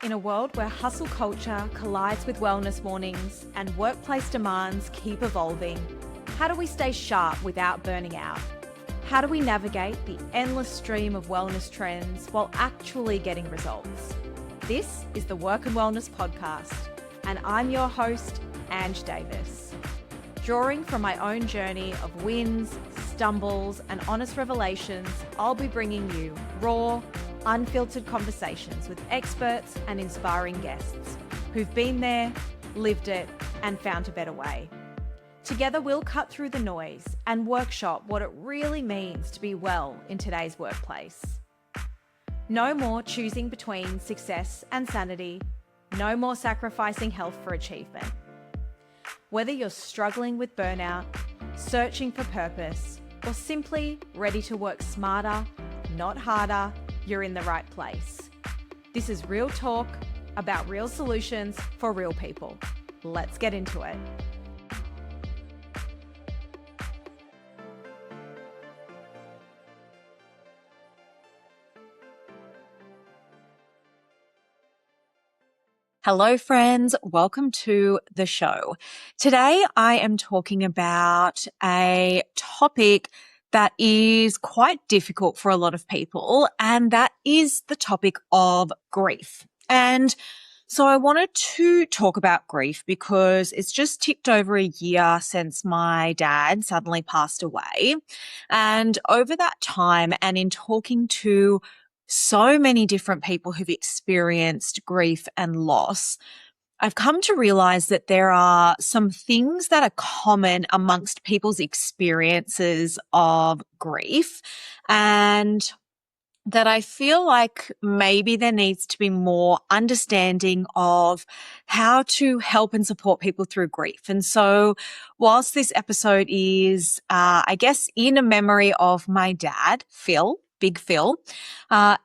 In a world where hustle culture collides with wellness warnings and workplace demands keep evolving, how do we stay sharp without burning out? How do we navigate the endless stream of wellness trends while actually getting results? This is the Work and Wellness Podcast, and I'm your host, Ange Davis. Drawing from my own journey of wins, stumbles, and honest revelations, I'll be bringing you raw, unfiltered conversations with experts and inspiring guests who've been there, lived it, and found a better way. Together, we'll cut through the noise and workshop what it really means to be well in today's workplace. No more choosing between success and sanity. No more sacrificing health for achievement. Whether you're struggling with burnout, searching for purpose, or simply ready to work smarter, not harder, you're in the right place. This is real talk about real solutions for real people. Let's get into it. Hello, friends. Welcome to the show. Today, I am talking about a topic that is quite difficult for a lot of people, and that is the topic of grief. And so I wanted to talk about grief because it's just ticked over a year since my dad suddenly passed away. And over that time, and in talking to so many different people who've experienced grief and loss, I've come to realize that there are some things that are common amongst people's experiences of grief, and that I feel like maybe there needs to be more understanding of how to help and support people through grief. And so whilst this episode is, I guess, in a memory of my dad, Phil, Big Phil,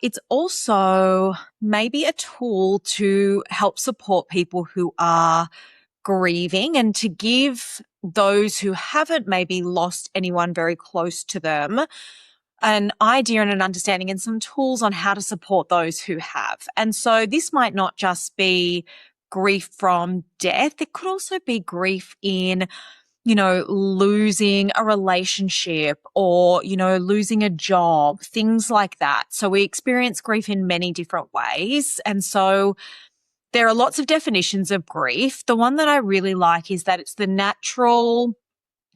it's also maybe a tool to help support people who are grieving and to give those who haven't maybe lost anyone very close to them an idea and an understanding and some tools on how to support those who have. And so this might not just be grief from death. It could also be grief in losing a relationship or, losing a job, things like that. So we experience grief in many different ways. And so there are lots of definitions of grief. The one that I really like is that it's the natural,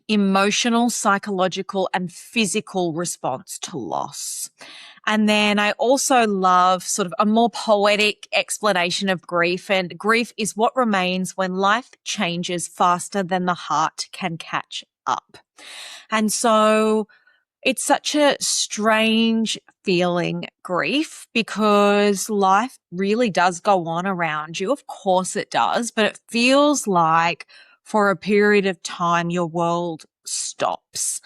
emotional, psychological, and physical response to loss. And then I also love sort of a more poetic explanation of grief. And grief is what remains when life changes faster than the heart can catch up. And so it's such a strange feeling, grief, because life really does go on around you. Of course it does, but it feels like for a period of time your world stops.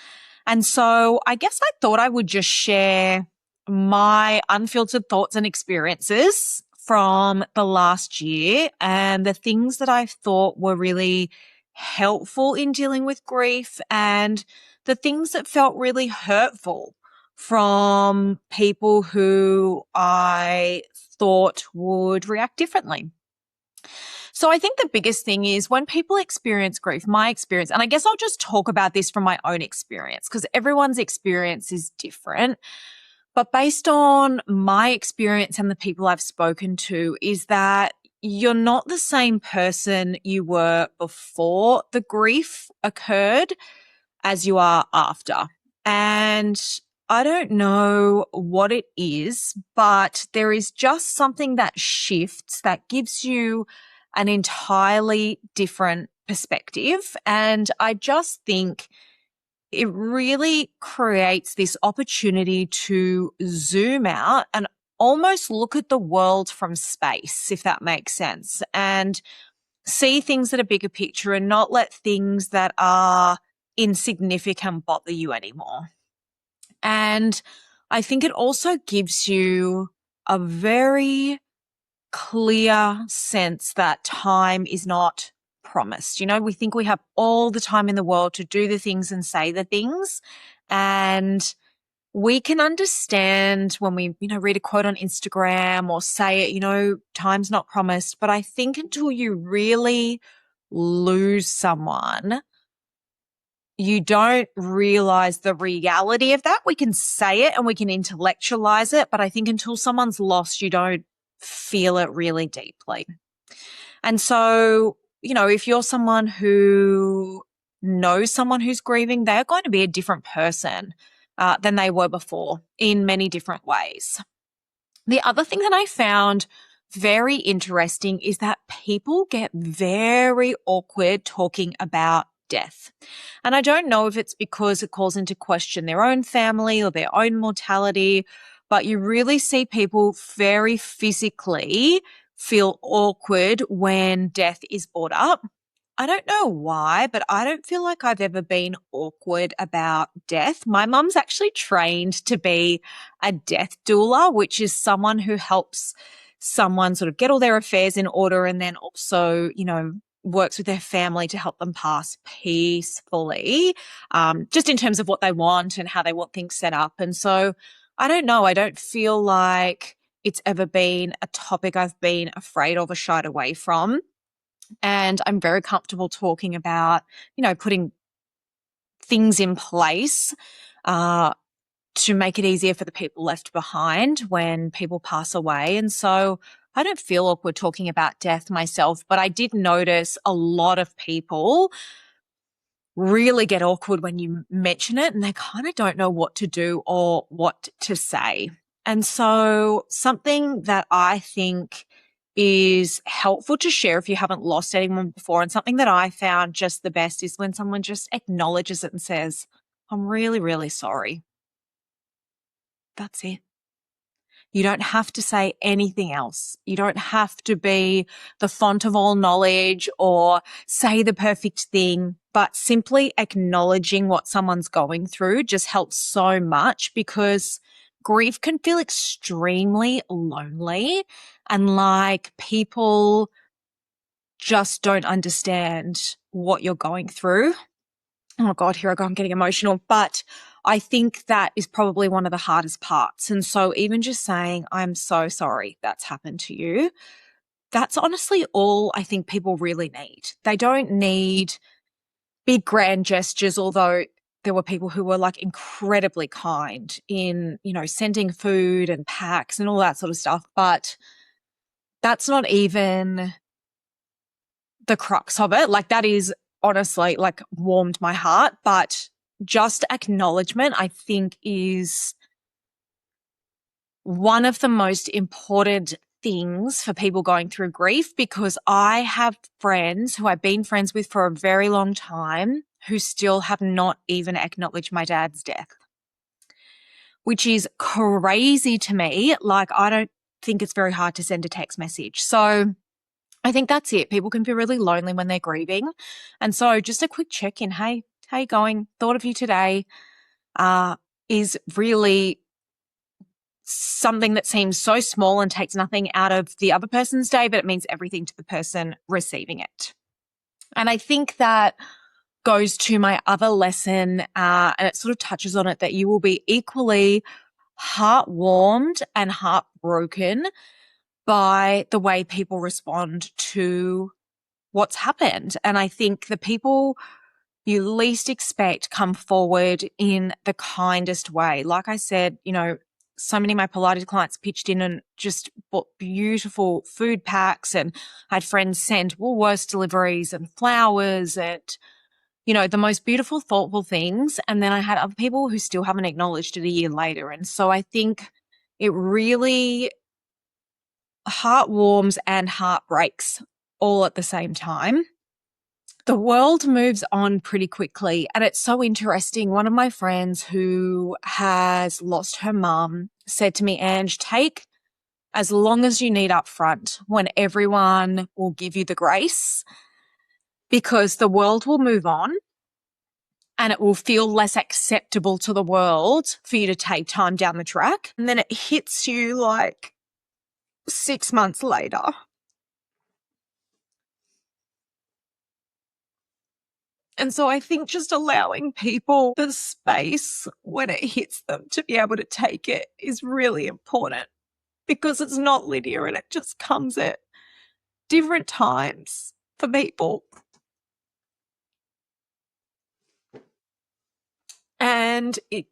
And so I guess I thought I would just share my unfiltered thoughts and experiences from the last year and the things that I thought were really helpful in dealing with grief and the things that felt really hurtful from people who I thought would react differently. So I think the biggest thing is when people experience grief, my experience, and I guess I'll just talk about this from my own experience because everyone's experience is different. But based on my experience and the people I've spoken to is that you're not the same person you were before the grief occurred as you are after. And I don't know what it is, but there is just something that shifts that gives you an entirely different perspective. And I just think it really creates this opportunity to zoom out and almost look at the world from space, if that makes sense, and see things at a bigger picture and not let things that are insignificant bother you anymore. And I think it also gives you a very clear sense that time is not promised. We think we have all the time in the world to do the things and say the things, and we can understand when we, read a quote on Instagram or say it, time's not promised. But I think until you really lose someone, you don't realize the reality of that. We can say it and we can intellectualize it, but I think until someone's lost, you don't feel it really deeply. And so, if you're someone who knows someone who's grieving, they're going to be a different person than they were before in many different ways. The other thing that I found very interesting is that people get very awkward talking about death. And I don't know if it's because it calls into question their own family or their own mortality, but you really see people very physically feel awkward when death is brought up. I don't know why, but I don't feel like I've ever been awkward about death. My mum's actually trained to be a death doula, which is someone who helps someone sort of get all their affairs in order and then also, works with their family to help them pass peacefully, just in terms of what they want and how they want things set up. And so I don't know. I don't feel like it's ever been a topic I've been afraid of or shied away from. And I'm very comfortable talking about, putting things in place to make it easier for the people left behind when people pass away. And so I don't feel awkward talking about death myself, but I did notice a lot of people really get awkward when you mention it and they kind of don't know what to do or what to say. And so something that I think is helpful to share if you haven't lost anyone before, and something that I found just the best, is when someone just acknowledges it and says, I'm really, really sorry. That's it. You don't have to say anything else. You don't have to be the font of all knowledge or say the perfect thing, but simply acknowledging what someone's going through just helps so much, because grief can feel extremely lonely and like people just don't understand what you're going through. Oh God, here I go. I'm getting emotional. But I think that is probably one of the hardest parts. And so even just saying, I'm so sorry that's happened to you, that's honestly all I think people really need. They don't need big grand gestures, although there were people who were like incredibly kind in, sending food and packs and all that sort of stuff. But that's not even the crux of it. Like, that is honestly like warmed my heart, but just acknowledgement, I think, is one of the most important things for people going through grief, because I have friends who I've been friends with for a very long time who still have not even acknowledged my dad's death, which is crazy to me. Like, I don't think it's very hard to send a text message. So I think that's it. People can feel really lonely when they're grieving. And so just a quick check-in. Hey, how you going? Thought of you today is really something that seems so small and takes nothing out of the other person's day, but it means everything to the person receiving it. And I think that goes to my other lesson, and it sort of touches on it, that you will be equally heart-warmed and heartbroken by the way people respond to what's happened. And I think the people you least expect come forward in the kindest way. Like I said, so many of my Pilates clients pitched in and just bought beautiful food packs, and I had friends send Woolworths deliveries and flowers and, the most beautiful, thoughtful things. And then I had other people who still haven't acknowledged it a year later. And so I think it really heart warms and heart breaks all at the same time. The world moves on pretty quickly, and it's so interesting. One of my friends who has lost her mum said to me, Ange, take as long as you need up front when everyone will give you the grace, because the world will move on and it will feel less acceptable to the world for you to take time down the track. And then it hits you like 6 months later. And so I think just allowing people the space when it hits them to be able to take it is really important, because it's not linear and it just comes at different times for people. And it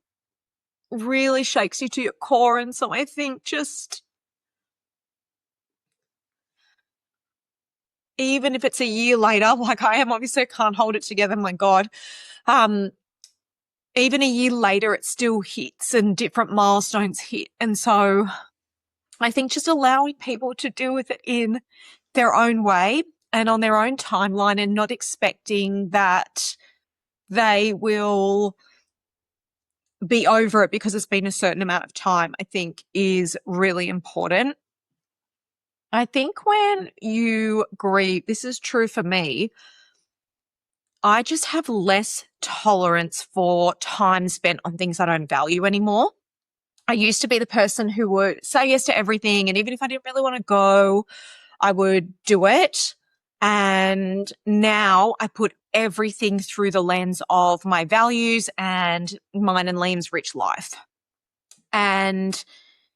really shakes you to your core. And so I think just, even if it's a year later, like I am, obviously I can't hold it together, my God. Even a year later, it still hits and different milestones hit. And so I think just allowing people to deal with it in their own way and on their own timeline, and not expecting that they will be over it because it's been a certain amount of time, I think is really important. I think when you grieve, this is true for me, I just have less tolerance for time spent on things I don't value anymore. I used to be the person who would say yes to everything, and even if I didn't really want to go, I would do it. And now I put everything through the lens of my values and mine and Liam's rich life. And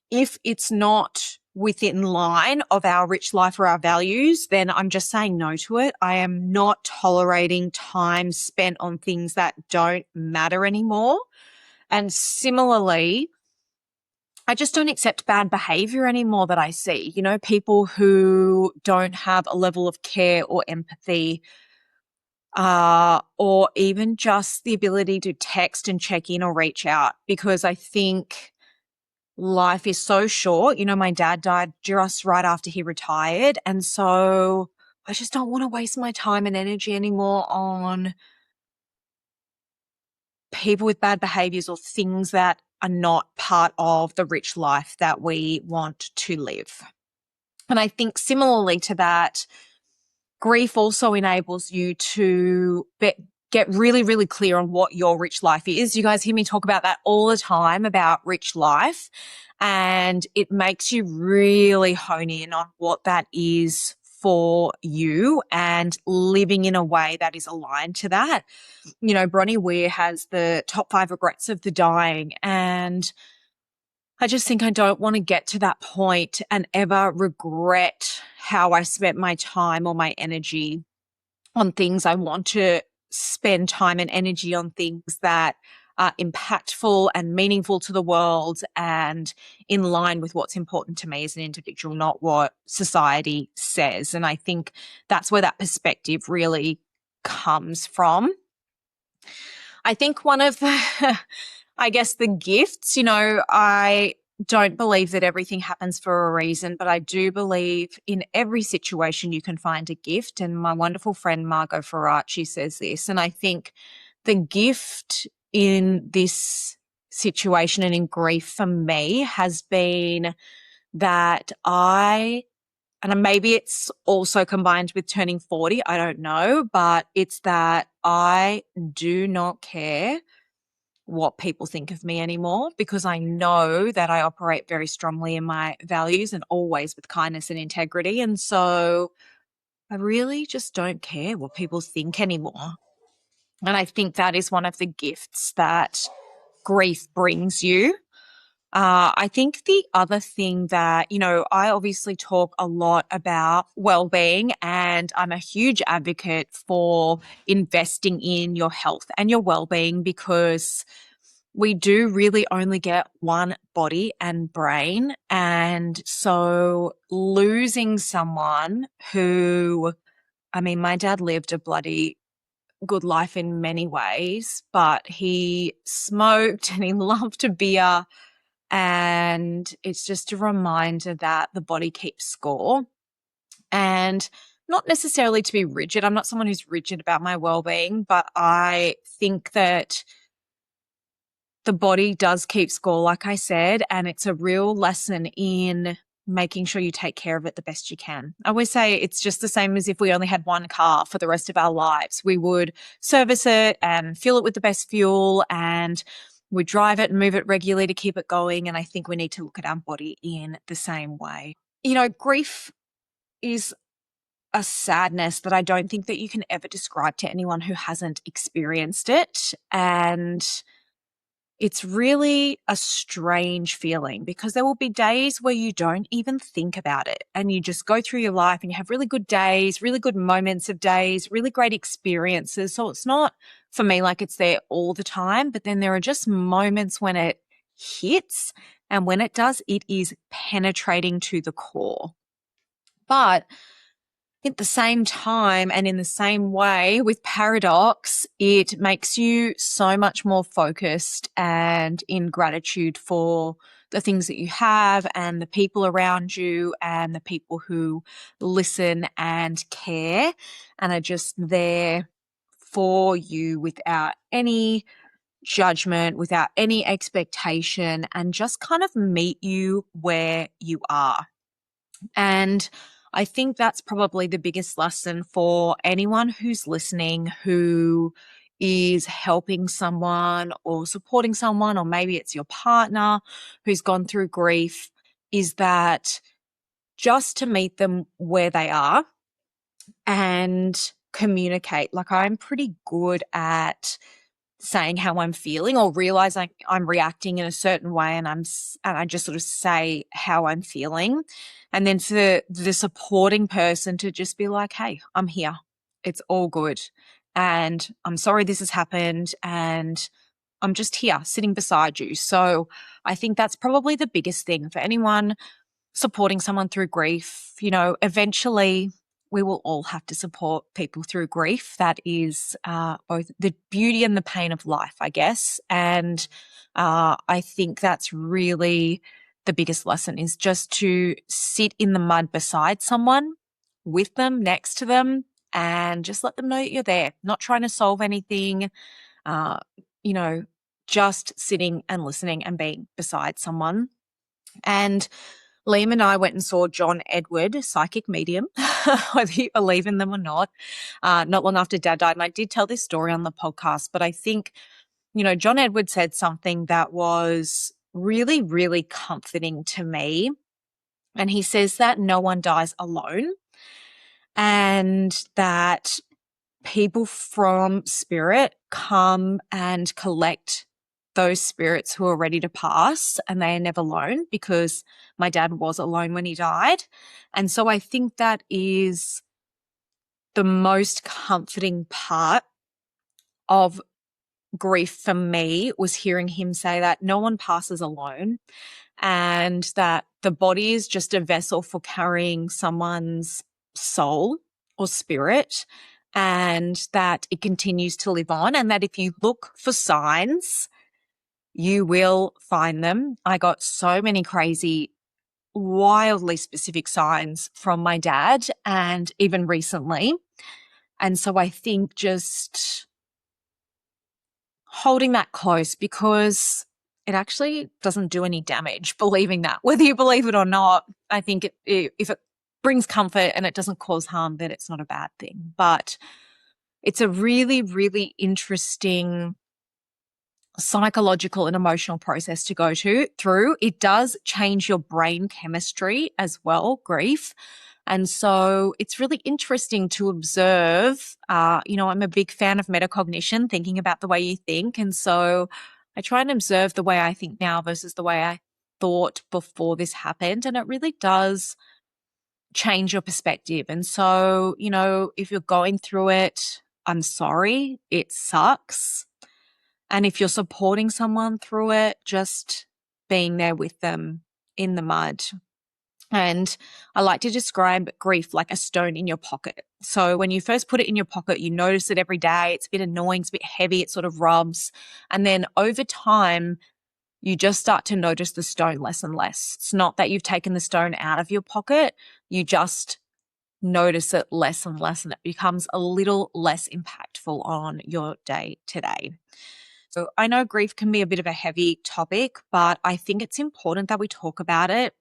if it's not within line of our rich life or our values, then I'm just saying no to it. I am not tolerating time spent on things that don't matter anymore. And similarly, I just don't accept bad behavior anymore that I see. You know, people who don't have a level of care or empathy, or even just the ability to text and check in or reach out, because I think life is so short. You know, my dad died just right after he retired. And so I just don't want to waste my time and energy anymore on people with bad behaviors or things that are not part of the rich life that we want to live. And I think similarly to that, grief also enables you to get really, really clear on what your rich life is. You guys hear me talk about that all the time, about rich life. And it makes you really hone in on what that is for you and living in a way that is aligned to that. You know, Bronnie Ware has the top 5 regrets of the dying. And I just think I don't want to get to that point and ever regret how I spent my time or my energy on things. I want to spend time and energy on things that are impactful and meaningful to the world and in line with what's important to me as an individual, not what society says. And I think that's where that perspective really comes from. I think one of the, I guess, the gifts, you know, I don't believe that everything happens for a reason, but I do believe in every situation you can find a gift. And my wonderful friend Margot Ferracci says this. And I think the gift in this situation and in grief for me has been that and maybe it's also combined with turning 40, I don't know, but it's that I do not care what people think of me anymore, because I know that I operate very strongly in my values and always with kindness and integrity. And so I really just don't care what people think anymore. And I think that is one of the gifts that grief brings you. I think the other thing that, you know, I obviously talk a lot about well-being, and I'm a huge advocate for investing in your health and your well-being, because we do really only get one body and brain. And so losing someone who, I mean, my dad lived a bloody good life in many ways, but he smoked and he loved a beer. And it's just a reminder that the body keeps score, and not necessarily to be rigid. I'm not someone who's rigid about my well-being, but I think that the body does keep score, like I said, and it's a real lesson in making sure you take care of it the best you can. I always say it's just the same as if we only had one car for the rest of our lives. We would service it and fuel it with the best fuel, and we drive it and move it regularly to keep it going. And I think we need to look at our body in the same way. You know, grief is a sadness that I don't think that you can ever describe to anyone who hasn't experienced it. And it's really a strange feeling because there will be days where you don't even think about it and you just go through your life and you have really good days, really good moments of days, really great experiences. So it's not for me like it's there all the time, but then there are just moments when it hits, and when it does, it is penetrating to the core. But at the same time and in the same way with paradox, it makes you so much more focused and in gratitude for the things that you have and the people around you and the people who listen and care and are just there for you without any judgment, without any expectation, and just kind of meet you where you are. And I think that's probably the biggest lesson for anyone who's listening who is helping someone or supporting someone, or maybe it's your partner who's gone through grief, is that just to meet them where they are and communicate. Like, I'm pretty good at saying how I'm feeling or realizing I'm reacting in a certain way, and I just sort of say how I'm feeling. And then for the supporting person to just be like, hey, I'm here. It's all good. And I'm sorry this has happened. And I'm just here sitting beside you. So I think that's probably the biggest thing for anyone supporting someone through grief. You know, eventually we will all have to support people through grief. That is both the beauty and the pain of life, I guess. And I think that's really the biggest lesson, is just to sit in the mud beside someone, with them, next to them, and just let them know that you're there, not trying to solve anything, uh, you know, just sitting and listening and being beside someone. And Liam and I went and saw John Edward, psychic medium, whether you believe in them or not long after Dad died. And I did tell this story on the podcast, but I think, you know, John Edward said something that was really, really comforting to me. And he says that no one dies alone, and that people from spirit come and collect those spirits who are ready to pass, and they are never alone, because my dad was alone when he died. And so I think that is the most comforting part of grief for me, was hearing him say that no one passes alone, and that the body is just a vessel for carrying someone's soul or spirit, and that it continues to live on, and that if you look for signs, you will find them. I got so many crazy, wildly specific signs from my dad, and even recently. And so I think just holding that close, because it actually doesn't do any damage, believing that. Whether you believe it or not, I think if it brings comfort and it doesn't cause harm, then it's not a bad thing. But it's a really, really interesting psychological and emotional process to go through. It does change your brain chemistry as well, grief. And so it's really interesting to observe. I'm a big fan of metacognition, thinking about the way you think. And so I try and observe the way I think now versus the way I thought before this happened. And it really does change your perspective. And so, if you're going through it, I'm sorry, it sucks. And if you're supporting someone through it, just being there with them in the mud. And I like to describe grief like a stone in your pocket. So when you first put it in your pocket, you notice it every day. It's a bit annoying, it's a bit heavy, it sort of rubs. And then over time, you just start to notice the stone less and less. It's not that you've taken the stone out of your pocket, you just notice it less and less, and it becomes a little less impactful on your day to day. So I know grief can be a bit of a heavy topic, but I think it's important that we talk about it,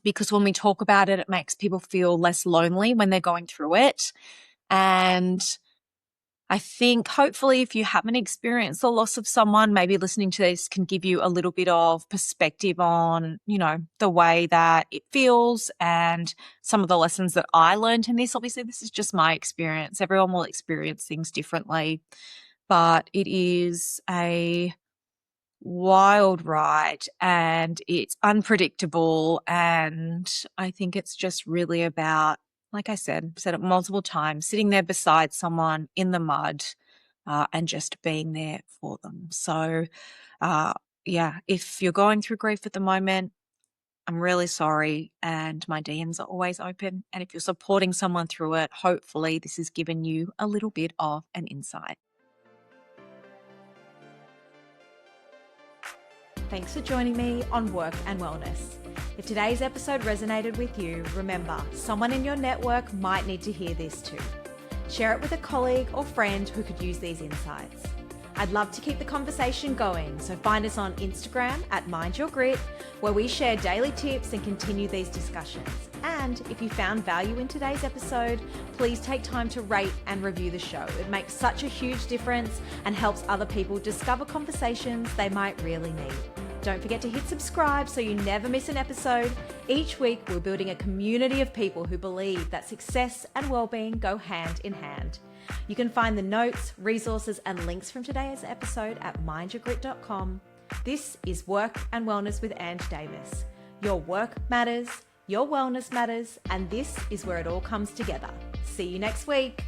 because when we talk about it, it makes people feel less lonely when they're going through it. And I think hopefully if you haven't experienced the loss of someone, maybe listening to this can give you a little bit of perspective on, the way that it feels and some of the lessons that I learned in this. Obviously, this is just my experience. Everyone will experience things differently, but it is a wild ride and it's unpredictable. And I think it's just really about, like I said it multiple times, sitting there beside someone in the mud and just being there for them. So, yeah, if you're going through grief at the moment, I'm really sorry. And my DMs are always open. And if you're supporting someone through it, hopefully this has given you a little bit of an insight. Thanks for joining me on Work and Wellness. If today's episode resonated with you, remember, someone in your network might need to hear this too. Share it with a colleague or friend who could use these insights. I'd love to keep the conversation going, so find us on Instagram at Mind Your Grit, where we share daily tips and continue these discussions. And if you found value in today's episode, please take time to rate and review the show. It makes such a huge difference and helps other people discover conversations they might really need. Don't forget to hit subscribe so you never miss an episode. Each week, we're building a community of people who believe that success and well-being go hand in hand. You can find the notes, resources, and links from today's episode at mindyourgrit.com. This is Work and Wellness with Ange Davis. Your work matters, your wellness matters, and this is where it all comes together. See you next week.